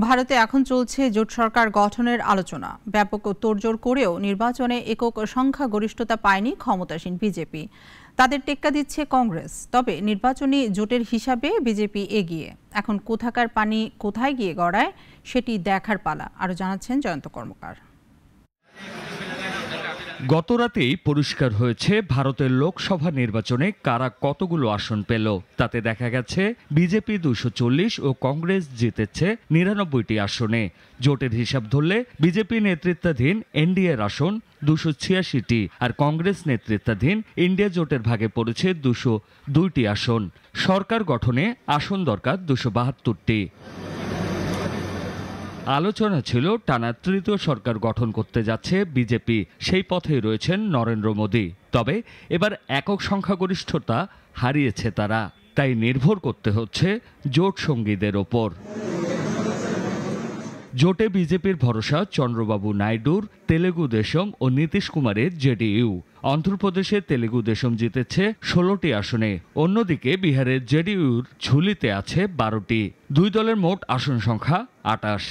ভারতে এখন চলছে জোট সরকার গঠনের আলোচনা। ব্যাপক তোড়জোড় করেও নির্বাচনে একক সংখ্যাগরিষ্ঠতা পায়নি ক্ষমতাসীন বিজেপি। তাদের টেক্কা দিচ্ছে কংগ্রেস। তবে নির্বাচনী জোটের হিসাবে বিজেপি এগিয়ে। এখন কোথাকার পানি কোথায় গিয়ে গড়ায় সেটি দেখার পালা। আরও জানাচ্ছেন জয়ন্ত কর্মকার। গতরাতেই পরিষ্কার হয়েছে ভারতের লোকসভা নির্বাচনে কারা কতগুলো আসন পেল। তাতে দেখা গেছে বিজেপি 240 ও কংগ্রেস জিতেছে 99টি আসনে। জোটের হিসাব ধরলে বিজেপি নেতৃত্বাধীন এনডিএর আসন 286টি, আর কংগ্রেস নেতৃত্বাধীন ইন্ডিয়া জোটের ভাগে পড়েছে 202টি আসন। সরকার গঠনে আসন দরকার 272টি। আলোচনা ছিল টানা তৃতীয় সরকার গঠন করতে যাচ্ছে বিজেপি, সেই পথেই রয়েছেন নরেন্দ্র মোদী। তবে এবার একক সংখ্যাগরিষ্ঠতা হারিয়েছে তারা, তাই নির্ভর করতে হচ্ছে জোট সঙ্গীদের ওপর। জোটে বিজেপির ভরসা চন্দ্রবাবু নাইডুর তেলেগু দেশম ও নীতিশ কুমারের জেডিইউ। অন্ধ্রপ্রদেশে তেলেগু দেশম জিতেছে 16টি আসনে। অন্যদিকে বিহারের জেডিইউর ঝুলিতে আছে 12টি। দুই দলের মোট আসন সংখ্যা 28।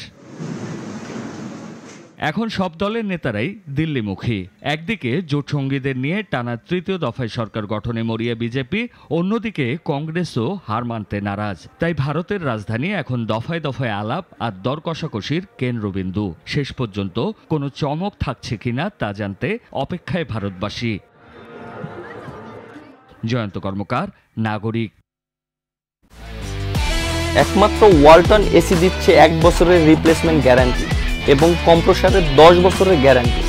এখন সব দলের নেতারাই দিল্লিমুখী। একদিকে জোট সঙ্গীদের নিয়ে টানা তৃতীয় দফায় সরকার গঠনে মরিয়া বিজেপি, অন্যদিকে কংগ্রেসও হার মানতে নারাজ। তাই ভারতের রাজধানী এখন দফায় দফায় আলাপ আর দর কষাকষির কেন্দ্রবিন্দু। শেষ পর্যন্ত কোনো চমক থাকছে কিনা তা জানতে অপেক্ষায় ভারতবাসী। জয়ন্ত কর্মকার, নাগরিক। একমাত্র ওয়ালটন এসি দিচ্ছে 1 বছরের রিপ্লেসমেন্ট গ্যারান্টি এবং কম্প্রেসারের 10 বছরের গ্যারান্টি।